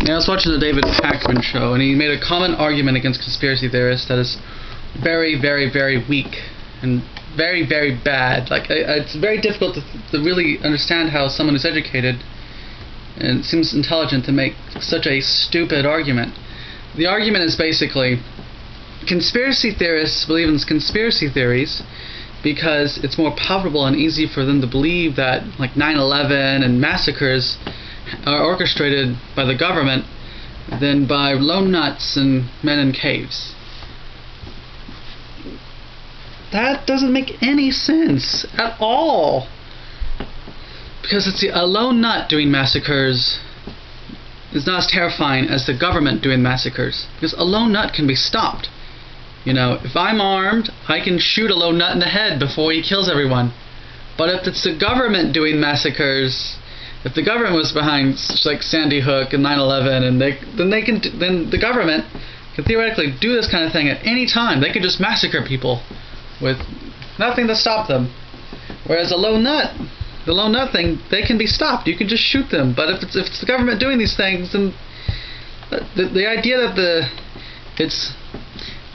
Yeah, I was watching the David Packman show, and he made a common argument against conspiracy theorists that is very, very, very weak and very, very bad. Like, it's very difficult to really understand how someone who's educated and seems intelligent to make such a stupid argument. The argument is basically, conspiracy theorists believe in conspiracy theories because it's more palpable and easy for them to believe that, like, 9/11 and massacres are orchestrated by the government than by lone nuts and men in caves. That doesn't make any sense at all. Because it's a lone nut doing massacres is not as terrifying as the government doing massacres. Because a lone nut can be stopped. You know, if I'm armed, I can shoot a lone nut in the head before he kills everyone. But if it's the government doing massacres, if the government was behind, like, Sandy Hook and 9/11, and then the government can theoretically do this kind of thing at any time. They could just massacre people with nothing to stop them. Whereas the lone nut thing, they can be stopped. You can just shoot them. But if it's the government doing these things, then the idea that it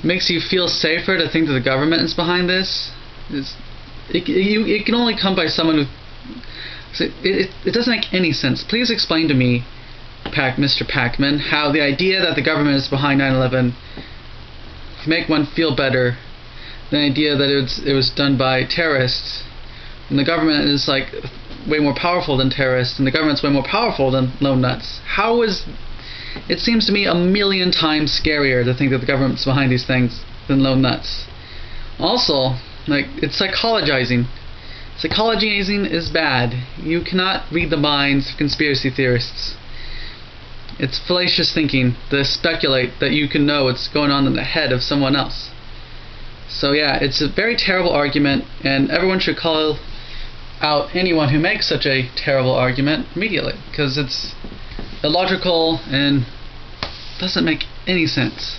makes you feel safer to think that the government is behind this it can only come by someone who. It doesn't make any sense. Please explain to me, Mr. Packman, how the idea that the government is behind 9/11 can make one feel better than the idea that it was done by terrorists. And the government is, like, way more powerful than terrorists, and the government's way more powerful than lone nuts. It seems to me a million times scarier to think that the government's behind these things than lone nuts. Also, like, it's psychologizing. Psychologizing is bad. You cannot read the minds of conspiracy theorists. It's fallacious thinking to speculate that you can know what's going on in the head of someone else. So yeah, it's a very terrible argument, and everyone should call out anyone who makes such a terrible argument immediately, because it's illogical and doesn't make any sense.